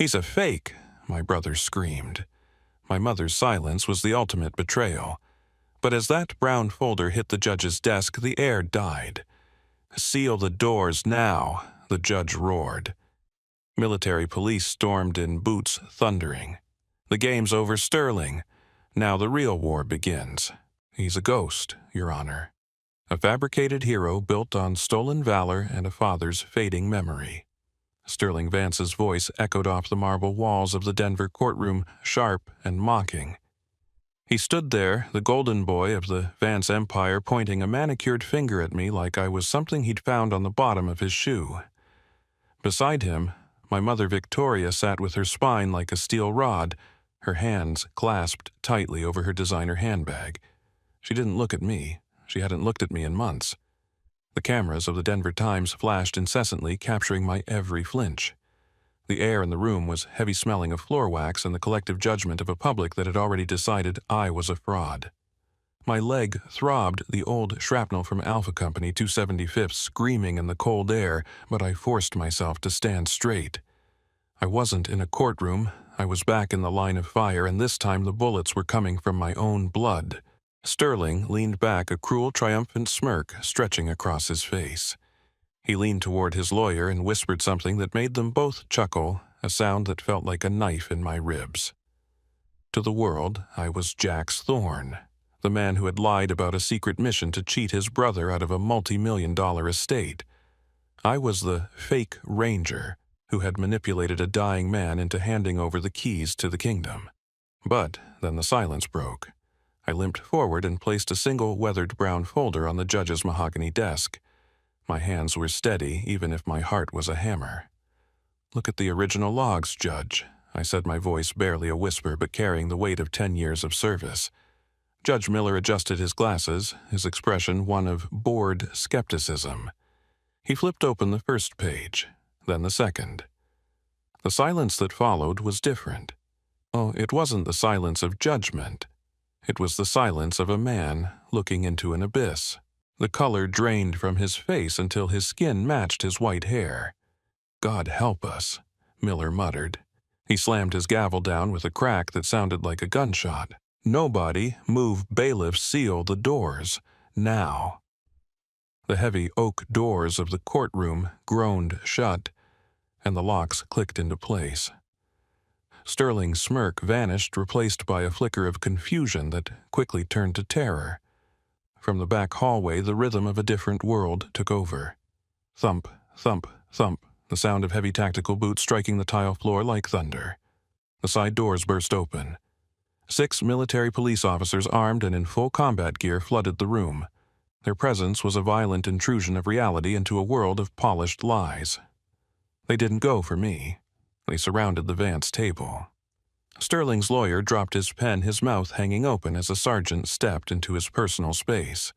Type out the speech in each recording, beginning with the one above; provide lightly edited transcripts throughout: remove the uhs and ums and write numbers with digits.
"He's a fake," my brother screamed. My mother's silence was the ultimate betrayal. But as that brown folder hit the judge's desk, the air died. "Seal the doors now," the judge roared. Military police stormed in, boots thundering. "The game's over, Sterling. Now the real war begins. He's a ghost, Your Honor. A fabricated hero built on stolen valor and a father's fading memory." Sterling Vance's voice echoed off the marble walls of the Denver courtroom, sharp and mocking. He stood there, the golden boy of the Vance empire, pointing a manicured finger at me like I was something he'd found on the bottom of his shoe. Beside him, my mother Victoria sat with her spine like a steel rod, her hands clasped tightly over her designer handbag. She didn't look at me. She hadn't looked at me in months. The cameras of the Denver Times flashed incessantly, capturing my every flinch. The air in the room was heavy smelling of floor wax and the collective judgment of a public that had already decided I was a fraud. My leg throbbed, the old shrapnel from Alpha Company 275th screaming in the cold air, but I forced myself to stand straight. I wasn't in a courtroom. I was back in the line of fire, and this time the bullets were coming from my own blood. Sterling leaned back, a cruel, triumphant smirk stretching across his face. He leaned toward his lawyer and whispered something that made them both chuckle, a sound that felt like a knife in my ribs. To the world, I was Jax Thorne, the man who had lied about a secret mission to cheat his brother out of a multi-million-dollar estate. I was the fake ranger who had manipulated a dying man into handing over the keys to the kingdom. But then the silence broke. I limped forward and placed a single weathered brown folder on the judge's mahogany desk. My hands were steady, even if my heart was a hammer. "Look at the original logs, Judge," I said, my voice barely a whisper but carrying the weight of 10 years of service. Judge Miller adjusted his glasses, his expression one of bored skepticism. He flipped open the first page, then the second. The silence that followed was different. Oh, it wasn't the silence of judgment. It was the silence of a man looking into an abyss. The color drained from his face until his skin matched his white hair. "God help us," Miller muttered. He slammed his gavel down with a crack that sounded like a gunshot. "Nobody move bailiffs, seal the doors. Now." The heavy oak doors of the courtroom groaned shut, and the locks clicked into place. Sterling's smirk vanished, replaced by a flicker of confusion that quickly turned to terror. From the back hallway, the rhythm of a different world took over. Thump, thump, thump, the sound of heavy tactical boots striking the tile floor like thunder. The side doors burst open. 6 military police officers armed and in full combat gear flooded the room. Their presence was a violent intrusion of reality into a world of polished lies. They didn't go for me. They surrounded the Vance table. Sterling's lawyer dropped his pen, his mouth hanging open as a sergeant stepped into his personal space.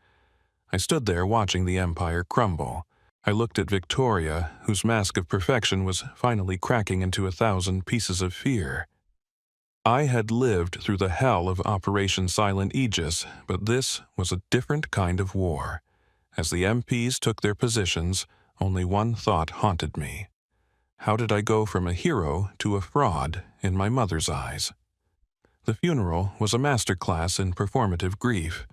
I stood there watching the empire crumble. I looked at Victoria, whose mask of perfection was finally cracking into 1,000 pieces of fear. I had lived through the hell of Operation Silent Aegis, but this was a different kind of war. As the MPs took their positions, only one thought haunted me. How did I go from a hero to a fraud in my mother's eyes? The funeral was a masterclass in performative grief.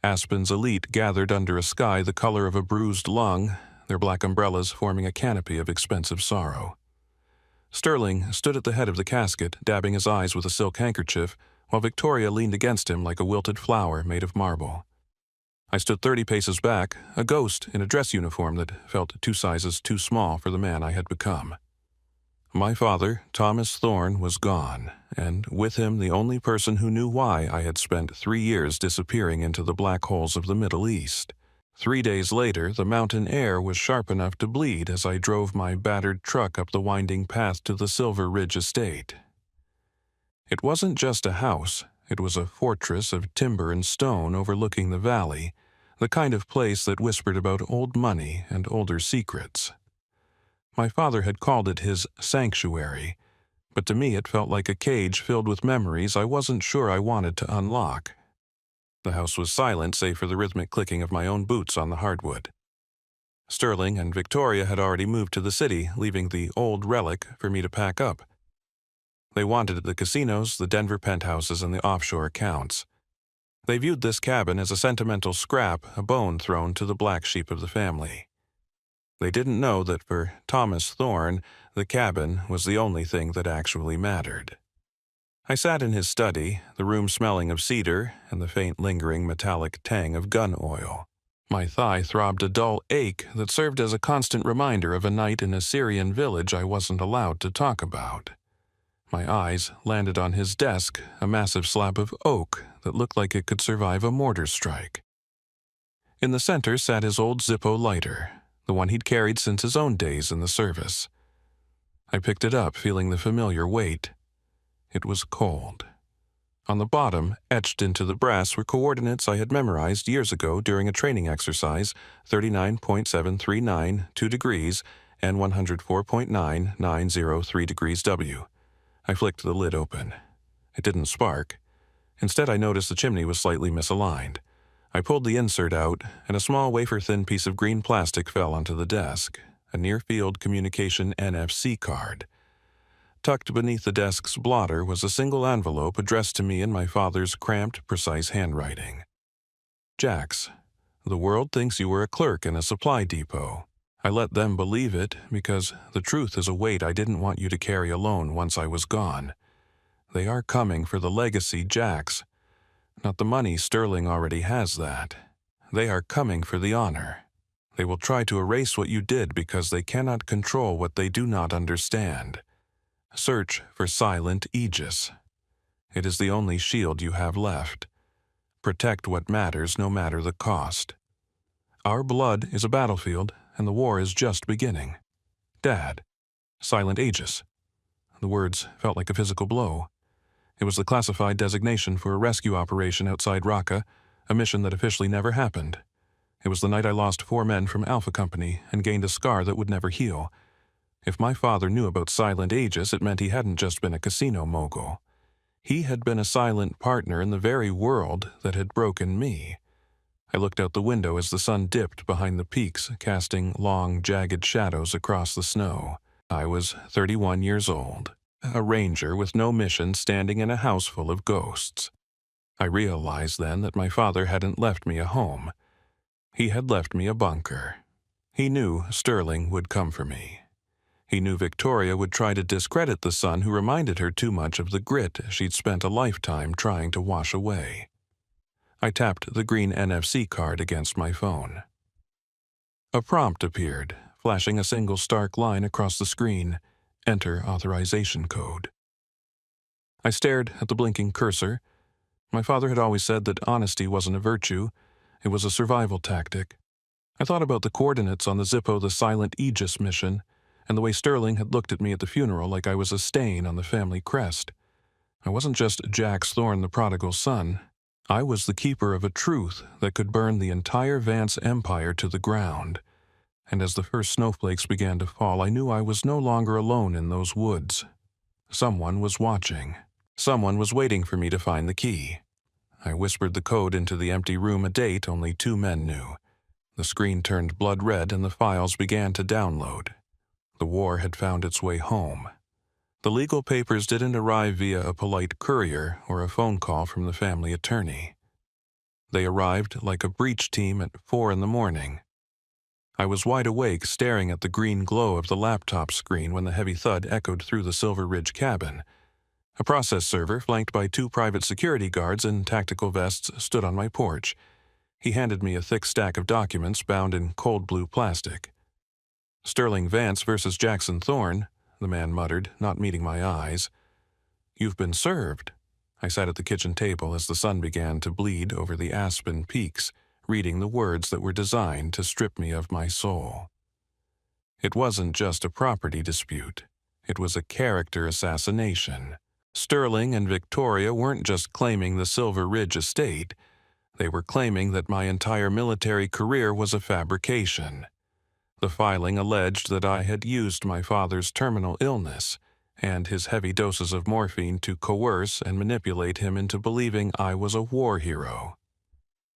Aspen's elite gathered under a sky the color of a bruised lung, their black umbrellas forming a canopy of expensive sorrow. Sterling stood at the head of the casket, dabbing his eyes with a silk handkerchief, while Victoria leaned against him like a wilted flower made of marble. I stood 30 paces back, a ghost in a dress uniform that felt 2 sizes too small for the man I had become. My father, Thomas Thorne, was gone, and with him the only person who knew why I had spent 3 years disappearing into the black holes of the Middle East. 3 days later, the mountain air was sharp enough to bleed as I drove my battered truck up the winding path to the Silver Ridge estate. It wasn't just a house. It was a fortress of timber and stone overlooking the valley, the kind of place that whispered about old money and older secrets. My father had called it his sanctuary, but to me it felt like a cage filled with memories I wasn't sure I wanted to unlock. The house was silent save for the rhythmic clicking of my own boots on the hardwood. Sterling and Victoria had already moved to the city, leaving the old relic for me to pack up. They wanted the casinos, the Denver penthouses, and the offshore accounts. They viewed this cabin as a sentimental scrap, a bone thrown to the black sheep of the family. They didn't know that for Thomas Thorne, the cabin was the only thing that actually mattered. I sat in his study, the room smelling of cedar and the faint lingering metallic tang of gun oil. My thigh throbbed a dull ache that served as a constant reminder of a night in a Syrian village I wasn't allowed to talk about. My eyes landed on his desk, a massive slab of oak that looked like it could survive a mortar strike. In the center sat his old Zippo lighter, the one he'd carried since his own days in the service. I picked it up, feeling the familiar weight. It was cold. On the bottom, etched into the brass, were coordinates I had memorized years ago during a training exercise, 39.739, 2 degrees, and 104.9903 degrees W. I flicked the lid open. It didn't spark. Instead, I noticed the chimney was slightly misaligned. I pulled the insert out, and a small wafer-thin piece of green plastic fell onto the desk, a near-field communication NFC card. Tucked beneath the desk's blotter was a single envelope addressed to me in my father's cramped, precise handwriting. Jax, the world thinks you were a clerk in a supply depot. I let them believe it because the truth is a weight I didn't want you to carry alone once I was gone. They are coming for the legacy, Jax. Not the money, Sterling already has that. They are coming for the honor. They will try to erase what you did because they cannot control what they do not understand. Search for Silent Aegis. It is the only shield you have left. Protect what matters no matter the cost. Our blood is a battlefield, and the war is just beginning. Dad. Silent Aegis. The words felt like a physical blow. It was the classified designation for a rescue operation outside Raqqa, a mission that officially never happened. It was the night I lost 4 men from Alpha Company and gained a scar that would never heal. If my father knew about Silent Aegis, it meant he hadn't just been a casino mogul. He had been a silent partner in the very world that had broken me. I looked out the window as the sun dipped behind the peaks, casting long, jagged shadows across the snow. I was 31 years old, a ranger with no mission standing in a house full of ghosts. I realized then that my father hadn't left me a home. He had left me a bunker. He knew Sterling would come for me. He knew Victoria would try to discredit the son who reminded her too much of the grit she'd spent a lifetime trying to wash away. I tapped the green NFC card against my phone. A prompt appeared, flashing a single stark line across the screen. Enter authorization code. I stared at the blinking cursor. My father had always said that honesty wasn't a virtue, it was a survival tactic. I thought about the coordinates on the Zippo the Silent Aegis mission, and the way Sterling had looked at me at the funeral like I was a stain on the family crest. I wasn't just Jax Thorne, the prodigal son. I was the keeper of a truth that could burn the entire Vance empire to the ground. And as the first snowflakes began to fall, I knew I was no longer alone in those woods. Someone was watching. Someone was waiting for me to find the key. I whispered the code into the empty room, a date only 2 men knew. The screen turned blood red and the files began to download. The war had found its way home. The legal papers didn't arrive via a polite courier or a phone call from the family attorney. They arrived like a breach team at 4 a.m. I was wide awake, staring at the green glow of the laptop screen when the heavy thud echoed through the Silver Ridge cabin. A process server, flanked by 2 private security guards in tactical vests, stood on my porch. He handed me a thick stack of documents bound in cold blue plastic. Sterling Vance versus Jackson Thorne, the man muttered, not meeting my eyes. You've been served. I sat at the kitchen table as the sun began to bleed over the aspen peaks, reading the words that were designed to strip me of my soul. It wasn't just a property dispute. It was a character assassination. Sterling and Victoria weren't just claiming the Silver Ridge estate. They were claiming that my entire military career was a fabrication. The filing alleged that I had used my father's terminal illness and his heavy doses of morphine to coerce and manipulate him into believing I was a war hero.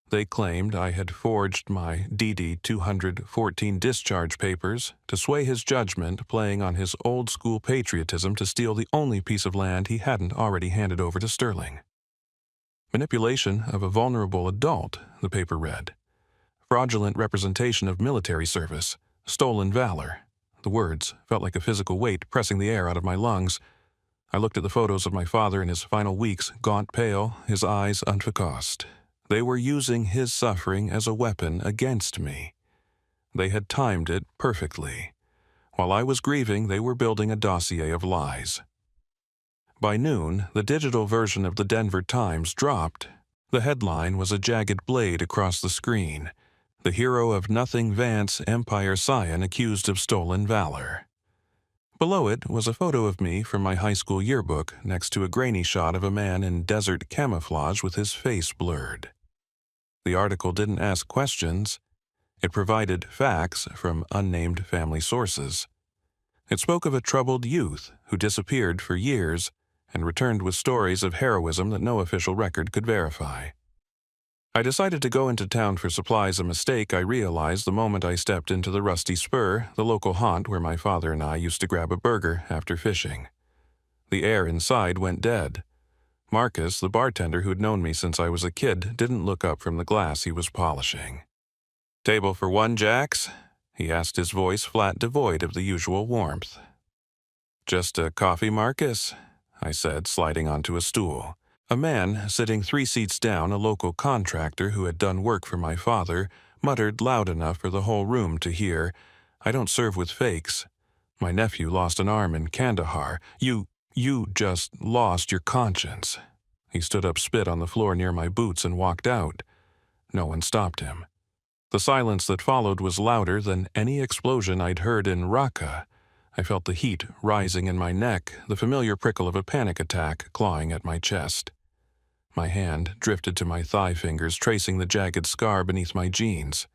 They claimed I had forged my DD 214 discharge papers to sway his judgment, playing on his old-school patriotism to steal the only piece of land he hadn't already handed over to Sterling. Manipulation of a vulnerable adult, the paper read. Fraudulent representation of military service. Stolen valor. The words felt like a physical weight pressing the air out of my lungs. I looked at the photos of my father in his final weeks, gaunt pale, his eyes unfocused. They were using his suffering as a weapon against me. They had timed it perfectly. While I was grieving, they were building a dossier of lies. By noon, the digital version of the Denver Times dropped. The headline was a jagged blade across the screen. The hero of Nothing Vance, Empire Scion, accused of stolen valor. Below it was a photo of me from my high school yearbook next to a grainy shot of a man in desert camouflage with his face blurred. The article didn't ask questions. It provided facts from unnamed family sources. It spoke of a troubled youth who disappeared for years and returned with stories of heroism that no official record could verify. I decided to go into town for supplies, a mistake I realized the moment I stepped into the Rusty Spur, the local haunt where my father and I used to grab a burger after fishing. The air inside went dead. Marcus, the bartender who'd known me since I was a kid, didn't look up from the glass he was polishing. "Table for one, Jax?" he asked, his voice flat, devoid of the usual warmth. "Just a coffee, Marcus?" I said, sliding onto a stool. A man, sitting 3 seats down, a local contractor who had done work for my father, muttered loud enough for the whole room to hear, "I don't serve with fakes. My nephew lost an arm in Kandahar. You just lost your conscience." He stood up, spit on the floor near my boots, and walked out. No one stopped him. The silence that followed was louder than any explosion I'd heard in Raqqa. I felt the heat rising in my neck, the familiar prickle of a panic attack clawing at my chest. My hand drifted to my thigh fingers, tracing the jagged scar beneath my jeans.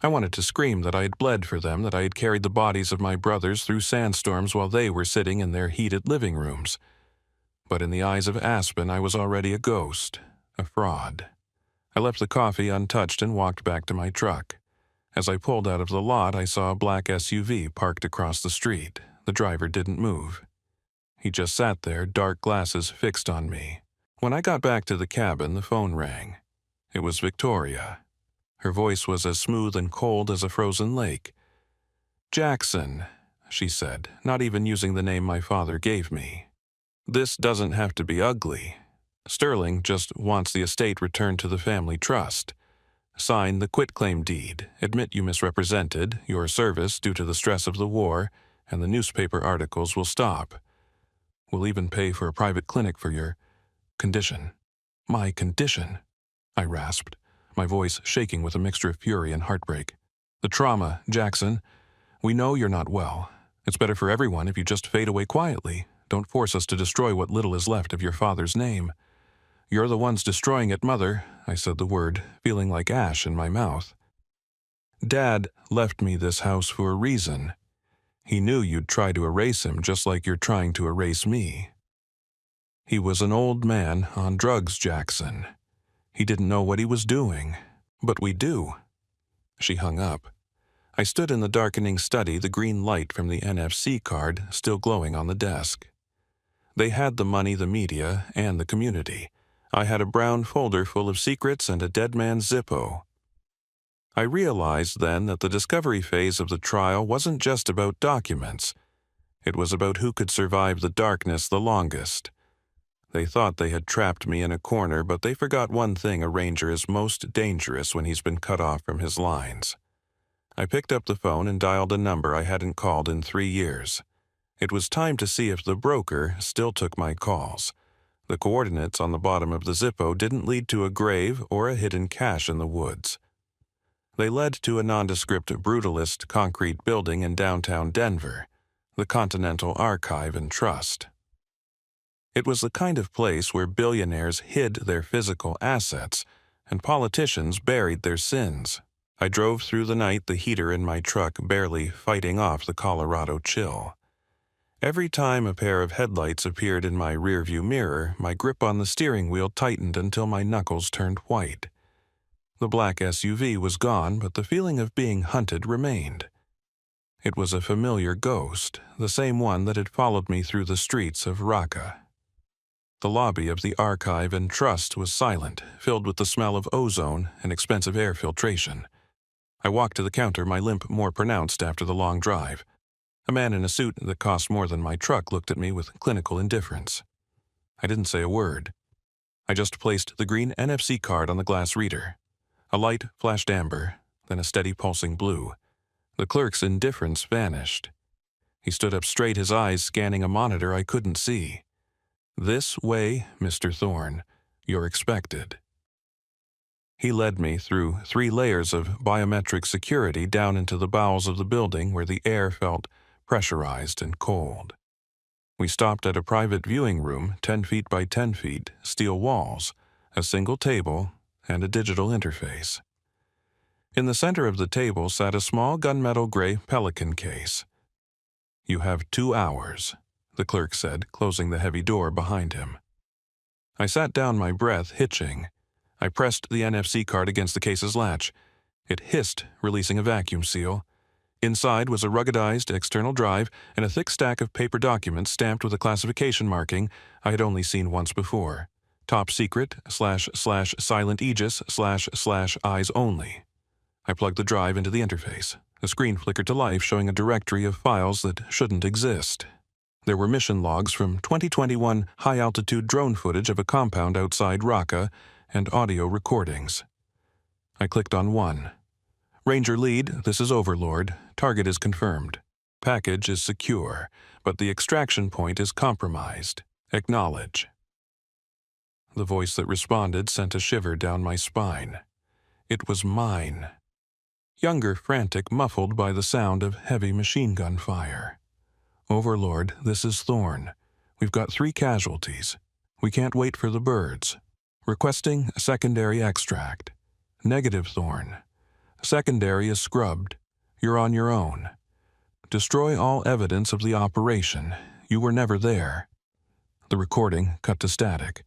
I wanted to scream that I had bled for them, that I had carried the bodies of my brothers through sandstorms while they were sitting in their heated living rooms. But in the eyes of Aspen, I was already a ghost, a fraud. I left the coffee untouched and walked back to my truck. As I pulled out of the lot, I saw a black SUV parked across the street. The driver didn't move. He just sat there, dark glasses fixed on me. When I got back to the cabin, the phone rang. It was Victoria. Her voice was as smooth and cold as a frozen lake. "Jackson," she said, not even using the name my father gave me. "This doesn't have to be ugly. Sterling just wants the estate returned to the family trust. Sign the quitclaim deed, admit you misrepresented your service due to the stress of the war, and the newspaper articles will stop. We'll even pay for a private clinic for your condition." "My condition?" I rasped, my voice shaking with a mixture of fury and heartbreak. "The trauma, Jackson. We know you're not well. It's better for everyone if you just fade away quietly. Don't force us to destroy what little is left of your father's name." "You're the ones destroying it, Mother," I said the word, feeling like ash in my mouth. "Dad left me this house for a reason. He knew you'd try to erase him just like you're trying to erase me. He was an old man on drugs, Jackson. He didn't know what he was doing, but we do." She hung up. I stood in the darkening study, the green light from the NFC card still glowing on the desk. They had the money, the media, and the community. I had a brown folder full of secrets and a dead man's Zippo. I realized then that the discovery phase of the trial wasn't just about documents. It was about who could survive the darkness the longest. They thought they had trapped me in a corner, but they forgot one thing: a ranger is most dangerous when he's been cut off from his lines. I picked up the phone and dialed a number I hadn't called in 3 years. It was time to see if the broker still took my calls. The coordinates on the bottom of the Zippo didn't lead to a grave or a hidden cache in the woods. They led to a nondescript brutalist concrete building in downtown Denver, the Continental Archive and Trust. It was the kind of place where billionaires hid their physical assets and politicians buried their sins. I drove through the night, the heater in my truck barely fighting off the Colorado chill. Every time a pair of headlights appeared in my rearview mirror, my grip on the steering wheel tightened until my knuckles turned white. The black SUV was gone, but the feeling of being hunted remained. It was a familiar ghost, the same one that had followed me through the streets of Raqqa. The lobby of the Archive and Trust was silent, filled with the smell of ozone and expensive air filtration. I walked to the counter, my limp more pronounced after the long drive. A man in a suit that cost more than my truck looked at me with clinical indifference. I didn't say a word. I just placed the green NFC card on the glass reader. A light flashed amber, then a steady pulsing blue. The clerk's indifference vanished. He stood up straight, his eyes scanning a monitor I couldn't see. "This way, Mr. Thorne. You're expected." He led me through 3 layers of biometric security down into the bowels of the building where the air felt pressurized and cold. We stopped at a private viewing room, 10 feet by 10 feet, steel walls, a single table, and a digital interface. In the center of the table sat a small gunmetal gray Pelican case. "You have 2 hours," the clerk said, closing the heavy door behind him. I sat down, my breath hitching. I pressed the NFC card against the case's latch. It hissed, releasing a vacuum seal. Inside was a ruggedized external drive and a thick stack of paper documents stamped with a classification marking I had only seen once before. Top secret / silent aegis / eyes only. I plugged the drive into the interface. The screen flickered to life, showing a directory of files that shouldn't exist. There were mission logs from 2021 high-altitude drone footage of a compound outside Raqqa and audio recordings. I clicked on one. "Ranger Lead, this is Overlord. Target is confirmed. Package is secure, but the extraction point is compromised. Acknowledge." The voice that responded sent a shiver down my spine. It was mine. Younger, frantic, muffled by the sound of heavy machine gun fire. "Overlord, this is Thorne. We've got 3 casualties. We can't wait for the birds. Requesting a secondary extract. Negative, Thorne. Secondary is scrubbed. You're on your own. Destroy all evidence of the operation. You were never there." The recording cut to static.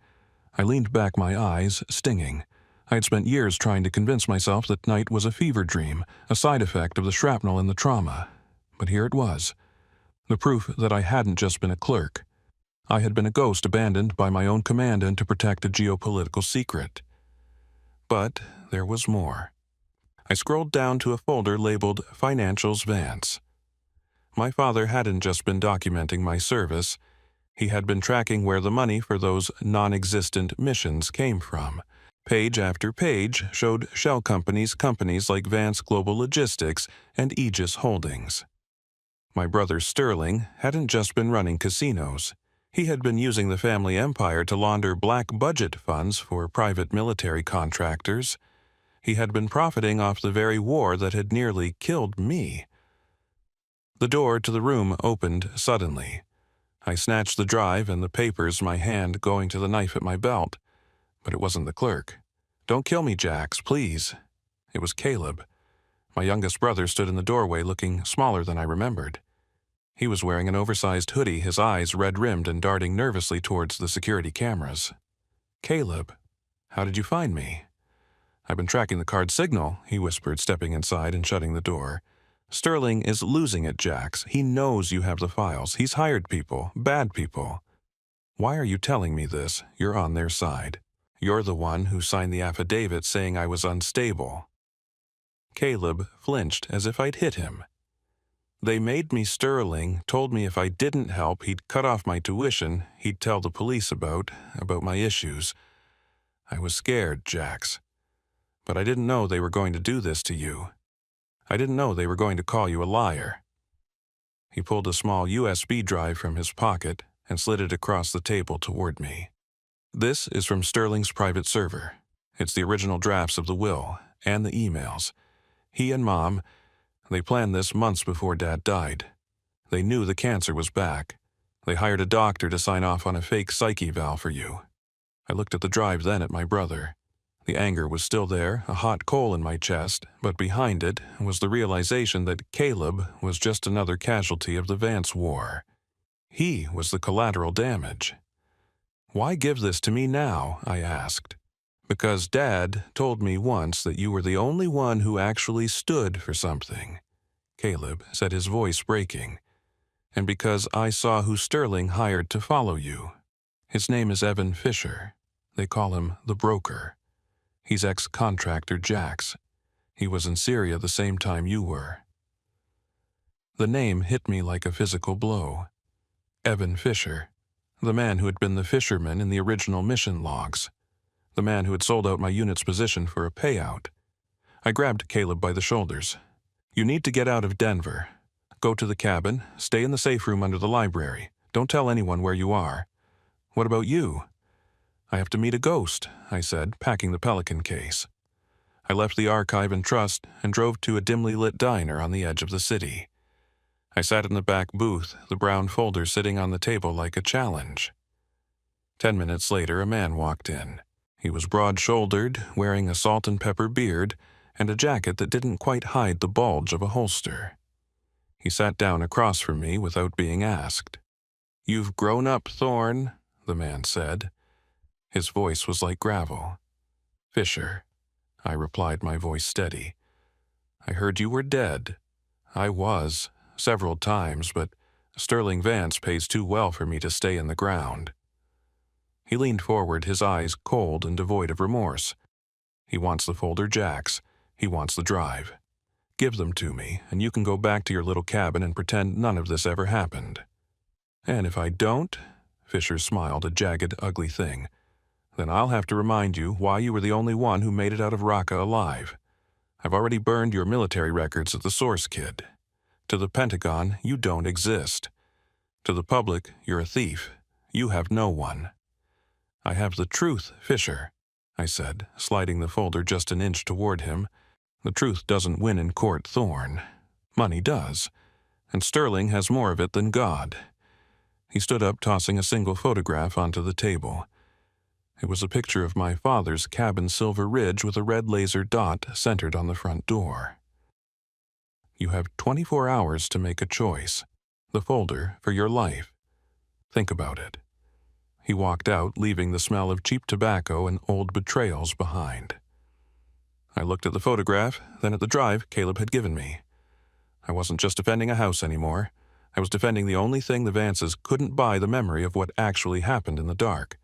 I leaned back, my eyes stinging. I had spent years trying to convince myself that night was a fever dream, a side effect of the shrapnel and the trauma. But here it was. The proof that I hadn't just been a clerk. I had been a ghost abandoned by my own commandant to protect a geopolitical secret. But there was more. I scrolled down to a folder labeled Financials Vance. My father hadn't just been documenting my service. He had been tracking where the money for those non-existent missions came from. Page after page showed shell companies like Vance Global Logistics and Aegis Holdings. My brother Sterling hadn't just been running casinos. He had been using the family empire to launder black budget funds for private military contractors. He had been profiting off the very war that had nearly killed me. The door to the room opened suddenly. I snatched the drive and the papers, my hand going to the knife at my belt. But it wasn't the clerk. "Don't kill me, Jax, please." It was Caleb. My youngest brother stood in the doorway, looking smaller than I remembered. He was wearing an oversized hoodie, his eyes red-rimmed and darting nervously towards the security cameras. "Caleb, how did you find me?" "I've been tracking the card signal," he whispered, stepping inside and shutting the door. "Sterling is losing it, Jax. He knows you have the files. He's hired people, bad people." "Why are you telling me this? You're on their side. You're the one who signed the affidavit saying I was unstable." Caleb flinched as if I'd hit him. "They made me Sterling, told me if I didn't help, he'd cut off my tuition, he'd tell the police about my issues. I was scared, Jax. But I didn't know they were going to do this to you. I didn't know they were going to call you a liar." He pulled a small USB drive from his pocket and slid it across the table toward me. "This is from Sterling's private server. It's the original drafts of the will and the emails. He and Mom, they planned this months before Dad died. They knew the cancer was back. They hired a doctor to sign off on a fake psych eval for you." I looked at the drive, then at my brother. The anger was still there, a hot coal in my chest, but behind it was the realization that Caleb was just another casualty of the Vance War. He was the collateral damage. "Why give this to me now?" I asked. Because Dad told me once that you were the only one who actually stood for something, Caleb said, his voice breaking. And because I saw who Sterling hired to follow you. His name is Evan Fisher. They call him the Broker. He's ex-contractor Jack's. He was in Syria the same time you were. The name hit me like a physical blow. Evan Fisher, the man who had been the fisherman in the original mission logs. The man who had sold out my unit's position for a payout. I grabbed Caleb by the shoulders. You need to get out of Denver. Go to the cabin, stay in the safe room under the library. Don't tell anyone where you are. What about you? I have to meet a ghost, I said, packing the Pelican case. I left the archive and trust and drove to a dimly lit diner on the edge of the city. I sat in the back booth, the brown folder sitting on the table like a challenge. 10 minutes later, a man walked in. He was broad-shouldered, wearing a salt and pepper beard and a jacket that didn't quite hide the bulge of a holster. He sat down across from me without being asked. "You've grown up, Thorne," the man said. His voice was like gravel. "Fisher," I replied, my voice steady. "I heard you were dead. I was, several times, but Sterling Vance pays too well for me to stay in the ground." He leaned forward, his eyes cold and devoid of remorse. "He wants the folder Jack's. He wants the drive. Give them to me, and you can go back to your little cabin and pretend none of this ever happened." "And if I don't," Fisher smiled, a jagged, ugly thing, "then I'll have to remind you why you were the only one who made it out of Raqqa alive. I've already burned your military records at the source, kid. To the Pentagon, you don't exist. To the public, you're a thief. You have no one." "I have the truth, Fisher," I said, sliding the folder just an inch toward him. "The truth doesn't win in court, Thorne. Money does. And Sterling has more of it than God." He stood up, tossing a single photograph onto the table. It was a picture of my father's cabin Silver Ridge with a red laser dot centered on the front door. "You have 24 hours to make a choice. The folder for your life. Think about it." He walked out, leaving the smell of cheap tobacco and old betrayals behind. I looked at the photograph, then at the drive Caleb had given me. I wasn't just defending a house anymore. I was defending the only thing the Vances couldn't buy, the memory of what actually happened in the dark.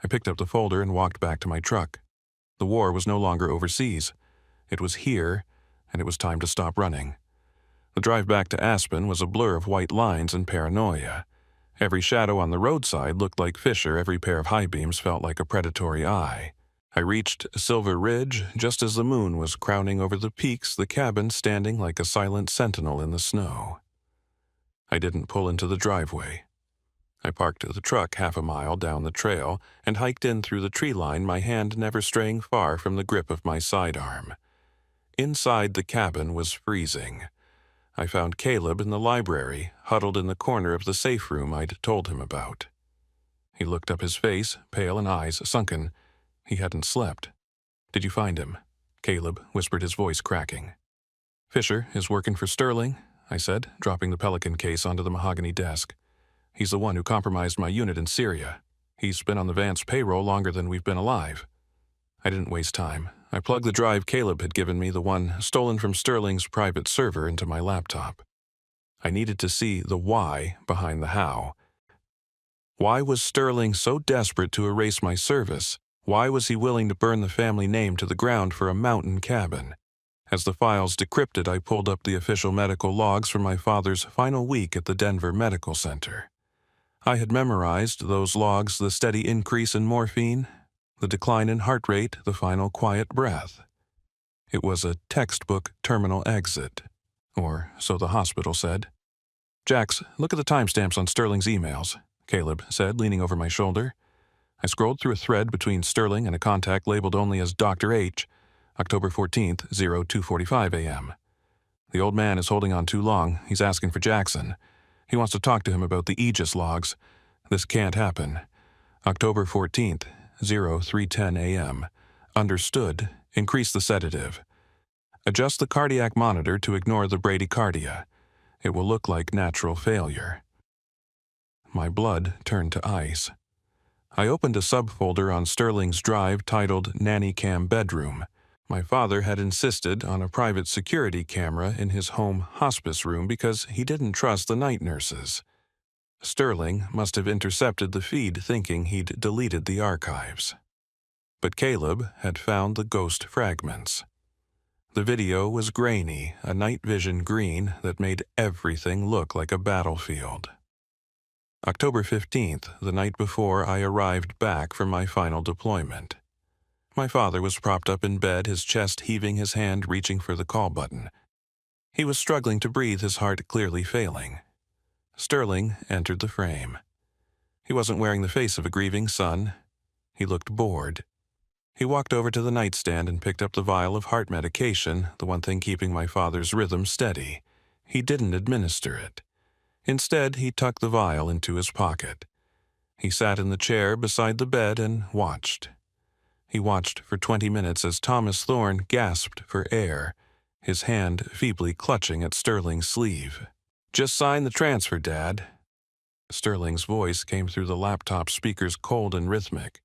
I picked up the folder and walked back to my truck. The war was no longer overseas. It was here, and it was time to stop running. The drive back to Aspen was a blur of white lines and paranoia. Every shadow on the roadside looked like Fisher, every pair of high beams felt like a predatory eye. I reached Silver Ridge just as the moon was crowning over the peaks, the cabin standing like a silent sentinel in the snow. I didn't pull into the driveway. I parked the truck half a mile down the trail and hiked in through the tree line, my hand never straying far from the grip of my sidearm. Inside the cabin was freezing. I found Caleb in the library, huddled in the corner of the safe room I'd told him about. He looked up, his face pale and eyes sunken. He hadn't slept. "Did you find him?" Caleb whispered, his voice cracking. "Fisher is working for Sterling," I said, dropping the Pelican case onto the mahogany desk. "He's the one who compromised my unit in Syria. He's been on the Vance payroll longer than we've been alive." I didn't waste time. I plugged the drive Caleb had given me, the one stolen from Sterling's private server, into my laptop. I needed to see the why behind the how. Why was Sterling so desperate to erase my service? Why was he willing to burn the family name to the ground for a mountain cabin? As the files decrypted, I pulled up the official medical logs from my father's final week at the Denver Medical Center. I had memorized those logs, the steady increase in morphine, the decline in heart rate, the final quiet breath. It was a textbook terminal exit, or so the hospital said. "Jax, look at the timestamps on Sterling's emails," Caleb said, leaning over my shoulder. I scrolled through a thread between Sterling and a contact labeled only as Dr. H, October 14th, 02:45 a.m. "The old man is holding on too long. He's asking for Jackson. He wants to talk to him about the Aegis logs. This can't happen. October 14th, 03:10 a.m. Understood. Increase the sedative. Adjust the cardiac monitor to ignore the bradycardia. It will look like natural failure." My blood turned to ice. I opened a subfolder on Sterling's drive titled Nanny Cam Bedroom. My father had insisted on a private security camera in his home hospice room because he didn't trust the night nurses. Sterling must have intercepted the feed thinking he'd deleted the archives. But Caleb had found the ghost fragments. The video was grainy, a night vision green that made everything look like a battlefield. October 15th, the night before I arrived back from my final deployment. My father was propped up in bed, his chest heaving, his hand reaching for the call button. He was struggling to breathe, his heart clearly failing. Sterling entered the frame. He wasn't wearing the face of a grieving son. He looked bored. He walked over to the nightstand and picked up the vial of heart medication, the one thing keeping my father's rhythm steady. He didn't administer it. Instead, he tucked the vial into his pocket. He sat in the chair beside the bed and watched. He watched for 20 minutes as Thomas Thorne gasped for air, his hand feebly clutching at Sterling's sleeve. "Just sign the transfer, Dad." Sterling's voice came through the laptop speakers, cold and rhythmic.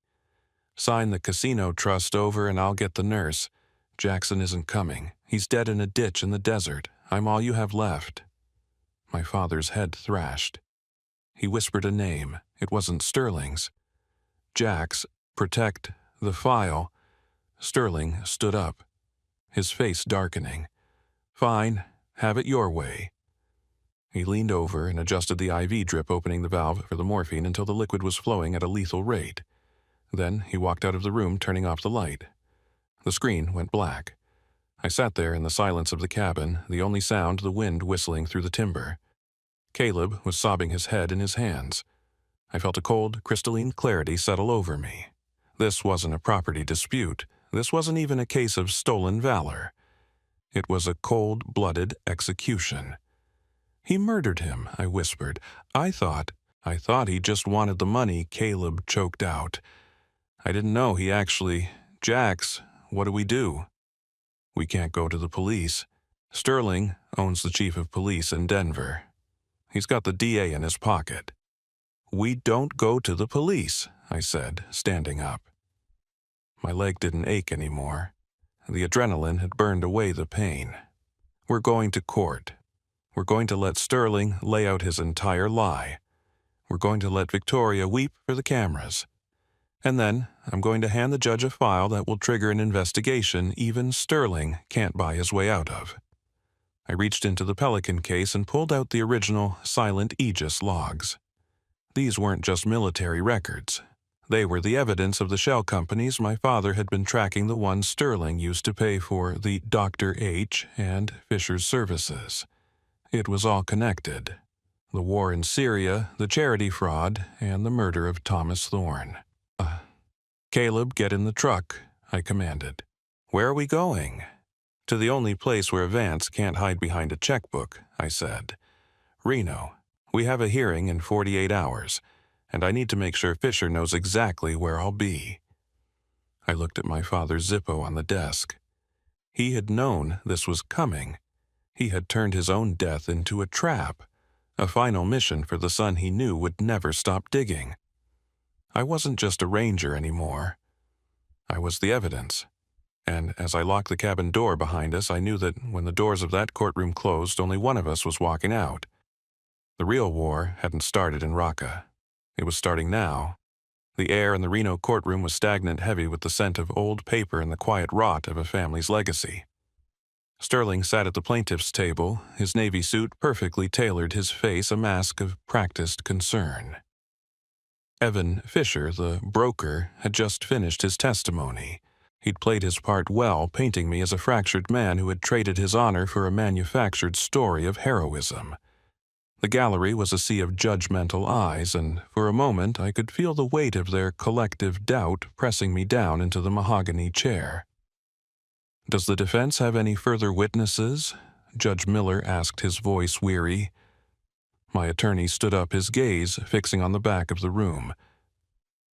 "Sign the casino trust over and I'll get the nurse. Jackson isn't coming. He's dead in a ditch in the desert. I'm all you have left." My father's head thrashed. He whispered a name. It wasn't Sterling's. "Jax, protect the file." Sterling stood up, his face darkening. "Fine, have it your way." He leaned over and adjusted the IV drip, opening the valve for the morphine until the liquid was flowing at a lethal rate. Then he walked out of the room, turning off the light. The screen went black. I sat there in the silence of the cabin, the only sound the wind whistling through the timber. Caleb was sobbing his head in his hands. I felt a cold, crystalline clarity settle over me. This wasn't a property dispute. This wasn't even a case of stolen valor. It was a cold-blooded execution. "He murdered him," I whispered. I thought he just wanted the money," Caleb choked out. "I didn't know he actually—" "Jax, what do we do?" "We can't go to the police. Sterling owns the chief of police in Denver. He's got the DA in his pocket." "We don't go to the police," I said, standing up. My leg didn't ache anymore. The adrenaline had burned away the pain. "We're going to court. We're going to let Sterling lay out his entire lie. We're going to let Victoria weep for the cameras. And then I'm going to hand the judge a file that will trigger an investigation even Sterling can't buy his way out of." I reached into the Pelican case and pulled out the original Silent Aegis logs. These weren't just military records. They were the evidence of the shell companies my father had been tracking, the ones Sterling used to pay for the Dr. H and Fisher's services. It was all connected. The war in Syria, the charity fraud, and the murder of Thomas Thorne. "Caleb, get in the truck," I commanded. "Where are we going?" "To the only place where Vance can't hide behind a checkbook," I said. "Reno. We have a hearing in 48 hours, and I need to make sure Fisher knows exactly where I'll be." I looked at my father's Zippo on the desk. He had known this was coming. He had turned his own death into a trap, a final mission for the son he knew would never stop digging. I wasn't just a ranger anymore. I was the evidence. And as I locked the cabin door behind us, I knew that when the doors of that courtroom closed, only one of us was walking out. The real war hadn't started in Raqqa. It was starting now. The air in the Reno courtroom was stagnant, heavy with the scent of old paper and the quiet rot of a family's legacy. Sterling sat at the plaintiff's table, his navy suit perfectly tailored, his face a mask of practiced concern. Evan Fisher, the broker, had just finished his testimony. He'd played his part well, painting me as a fractured man who had traded his honor for a manufactured story of heroism. The gallery was a sea of judgmental eyes, and for a moment I could feel the weight of their collective doubt pressing me down into the mahogany chair. "Does the defense have any further witnesses?" Judge Miller asked, his voice weary. My attorney stood up, his gaze fixing on the back of the room.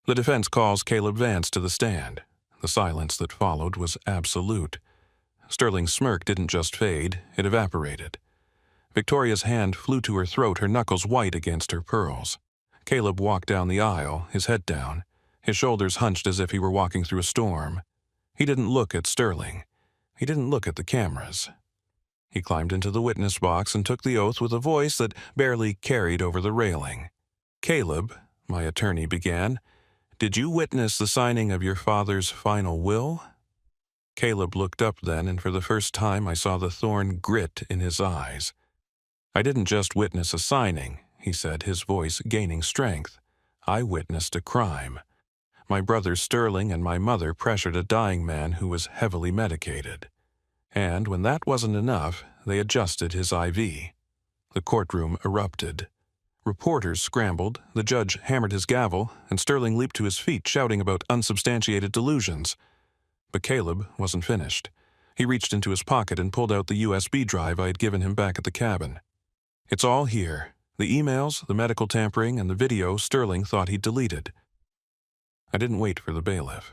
"The defense calls Caleb Vance to the stand." The silence that followed was absolute. Sterling's smirk didn't just fade, it evaporated. Victoria's hand flew to her throat, her knuckles white against her pearls. Caleb walked down the aisle, his head down. His shoulders hunched as if he were walking through a storm. He didn't look at Sterling. He didn't look at the cameras. He climbed into the witness box and took the oath with a voice that barely carried over the railing. "Caleb," my attorney began, "did you witness the signing of your father's final will?" Caleb looked up then, and for the first time I saw the thorn grit in his eyes. "I didn't just witness a signing," he said, his voice gaining strength. "I witnessed a crime. My brother Sterling and my mother pressured a dying man who was heavily medicated. And when that wasn't enough, they adjusted his IV. The courtroom erupted. Reporters scrambled, the judge hammered his gavel, and Sterling leaped to his feet shouting about unsubstantiated delusions. But Caleb wasn't finished. He reached into his pocket and pulled out the USB drive I had given him back at the cabin. "It's all here. The emails, the medical tampering, and the video Sterling thought he'd deleted." I didn't wait for the bailiff.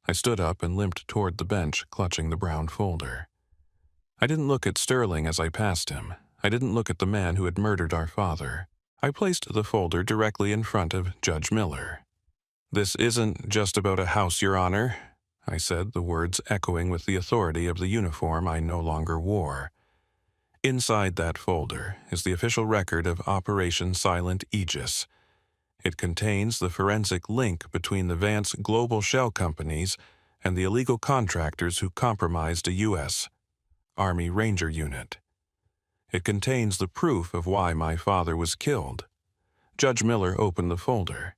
I stood up and limped toward the bench, clutching the brown folder. I didn't look at Sterling as I passed him. I didn't look at the man who had murdered our father. I placed the folder directly in front of Judge Miller. "This isn't just about a house, Your Honor," I said, the words echoing with the authority of the uniform I no longer wore. Inside that folder is the official record of Operation Silent Aegis. It contains the forensic link between the Vance global shell companies and the illegal contractors who compromised a U.S. Army Ranger unit. It contains the proof of why my father was killed. Judge Miller opened the folder.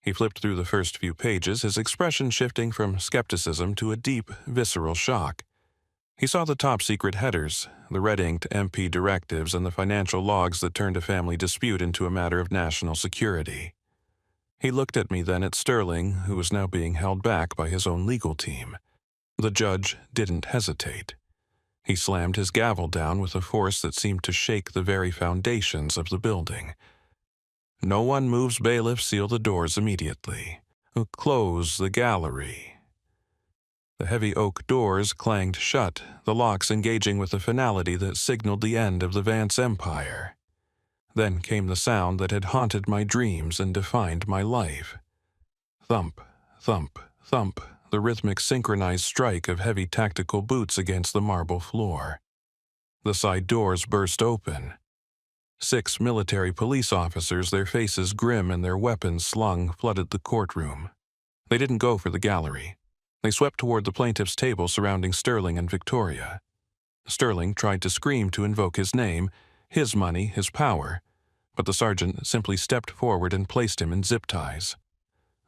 He flipped through the first few pages, his expression shifting from skepticism to a deep, visceral shock. He saw the top-secret headers, the red-inked MP directives, and the financial logs that turned a family dispute into a matter of national security. He looked at me then at Sterling, who was now being held back by his own legal team. The judge didn't hesitate. He slammed his gavel down with a force that seemed to shake the very foundations of the building. "No one moves, bailiff, seal the doors immediately. Close the gallery." The heavy oak doors clanged shut, the locks engaging with a finality that signaled the end of the Vance Empire. Then came the sound that had haunted my dreams and defined my life. Thump, thump, thump, the rhythmic synchronized strike of heavy tactical boots against the marble floor. The side doors burst open. 6 military police officers, their faces grim and their weapons slung, flooded the courtroom. They didn't go for the gallery. They swept toward the plaintiff's table surrounding Sterling and Victoria. Sterling tried to scream to invoke his name, his money, his power, but the sergeant simply stepped forward and placed him in zip ties.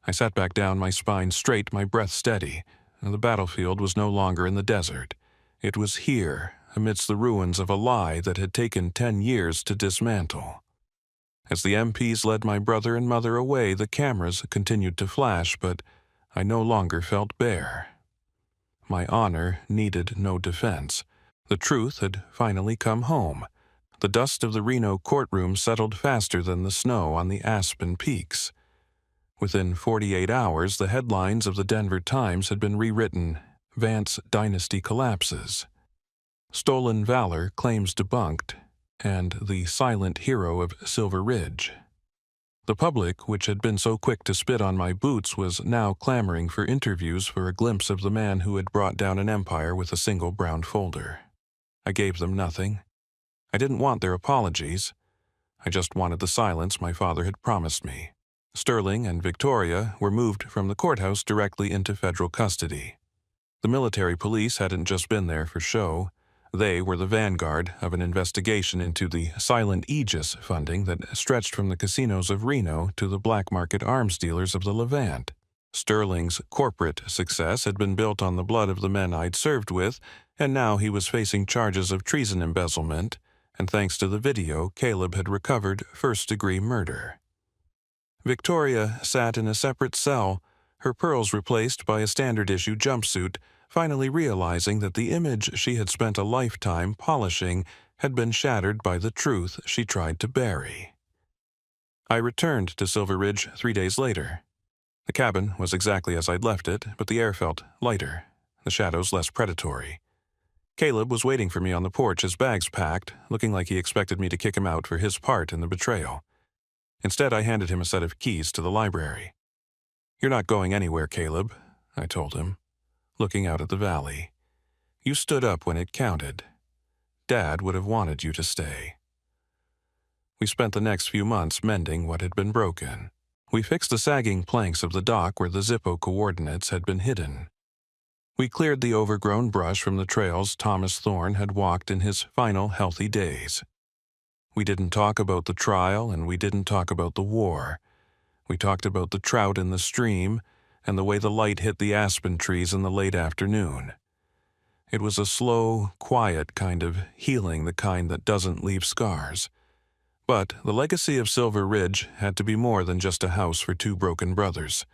I sat back down, my spine straight, my breath steady. The battlefield was no longer in the desert. It was here, amidst the ruins of a lie that had taken 10 years to dismantle. As the MPs led my brother and mother away, the cameras continued to flash, but I no longer felt bare. My honor needed no defense. The truth had finally come home. The dust of the Reno courtroom settled faster than the snow on the Aspen peaks. Within 48 hours, the headlines of the Denver Times had been rewritten. Vance dynasty collapses. Stolen valor claims debunked, and the silent hero of Silver Ridge. The public, which had been so quick to spit on my boots, was now clamoring for interviews for a glimpse of the man who had brought down an empire with a single brown folder. I gave them nothing. I didn't want their apologies. I just wanted the silence my father had promised me. Sterling and Victoria were moved from the courthouse directly into federal custody. The military police hadn't just been there for show. They were the vanguard of an investigation into the Silent Aegis funding that stretched from the casinos of Reno to the black market arms dealers of the Levant. Sterling's corporate success had been built on the blood of the men I'd served with, and now he was facing charges of treason embezzlement, and thanks to the video, Caleb had recovered first-degree murder. Victoria sat in a separate cell, her pearls replaced by a standard-issue jumpsuit, finally realizing that the image she had spent a lifetime polishing had been shattered by the truth she tried to bury. I returned to Silver Ridge 3 days later. The cabin was exactly as I'd left it, but the air felt lighter, the shadows less predatory. Caleb was waiting for me on the porch, his bags packed, looking like he expected me to kick him out for his part in the betrayal. Instead, I handed him a set of keys to the library. "You're not going anywhere, Caleb," I told him, looking out at the valley. "You stood up when it counted. Dad would have wanted you to stay." We spent the next few months mending what had been broken. We fixed the sagging planks of the dock where the Zippo coordinates had been hidden. We cleared the overgrown brush from the trails Thomas Thorne had walked in his final healthy days. We didn't talk about the trial, and we didn't talk about the war. We talked about the trout in the stream and the way the light hit the aspen trees in the late afternoon. It was a slow, quiet kind of healing, the kind that doesn't leave scars. But the legacy of Silver Ridge had to be more than just a house for two broken brothers.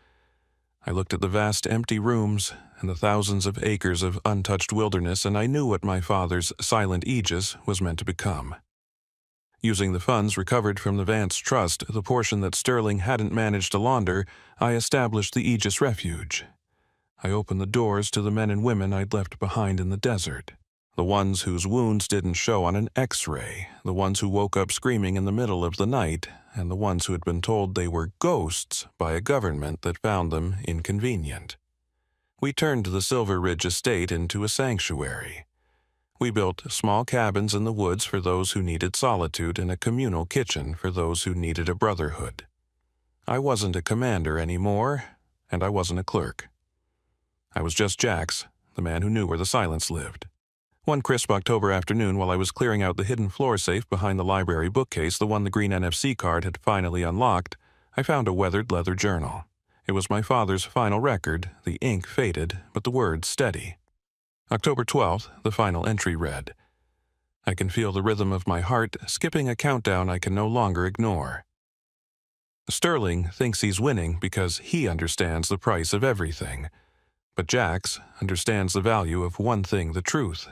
I looked at the vast empty rooms and the thousands of acres of untouched wilderness, and I knew what my father's silent aegis was meant to become. Using the funds recovered from the Vance Trust, the portion that Sterling hadn't managed to launder, I established the Aegis Refuge. I opened the doors to the men and women I'd left behind in the desert. The ones whose wounds didn't show on an X-ray, the ones who woke up screaming in the middle of the night, and the ones who had been told they were ghosts by a government that found them inconvenient. We turned the Silver Ridge estate into a sanctuary. We built small cabins in the woods for those who needed solitude and a communal kitchen for those who needed a brotherhood. I wasn't a commander anymore, and I wasn't a clerk. I was just Jax, the man who knew where the silence lived. One crisp October afternoon, while I was clearing out the hidden floor safe behind the library bookcase, the one the green NFC card had finally unlocked, I found a weathered leather journal. It was my father's final record, the ink faded, but the words steady. October 12th, the final entry read, "I can feel the rhythm of my heart skipping a countdown I can no longer ignore. Sterling thinks he's winning because he understands the price of everything, but Jax understands the value of one thing, the truth.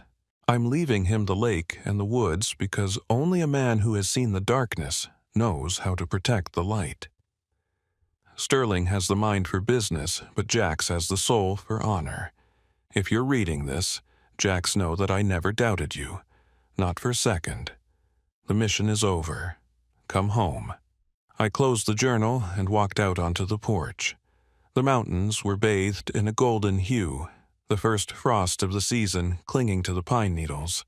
I'm leaving him the lake and the woods because only a man who has seen the darkness knows how to protect the light. Sterling has the mind for business, but Jax has the soul for honor. If you're reading this, Jax, know that I never doubted you. Not for a second. The mission is over. Come home." I closed the journal and walked out onto the porch. The mountains were bathed in a golden hue, the first frost of the season clinging to the pine needles.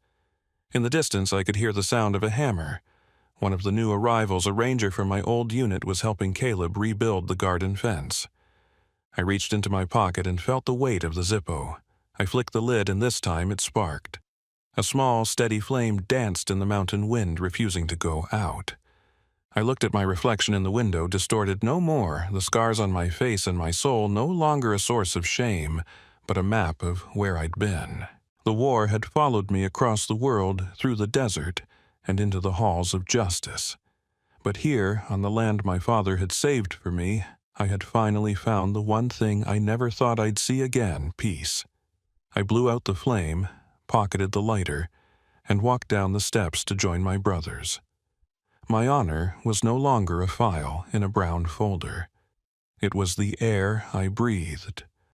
In the distance, I could hear the sound of a hammer. One of the new arrivals, a ranger from my old unit, was helping Caleb rebuild the garden fence. I reached into my pocket and felt the weight of the Zippo. I flicked the lid, and this time it sparked. A small, steady flame danced in the mountain wind, refusing to go out. I looked at my reflection in the window, distorted no more, the scars on my face and my soul no longer a source of shame, but a map of where I'd been. The war had followed me across the world, through the desert, and into the halls of justice. But here, on the land my father had saved for me, I had finally found the one thing I never thought I'd see again, peace. I blew out the flame, pocketed the lighter, and walked down the steps to join my brothers. My honor was no longer a file in a brown folder. It was the air I breathed.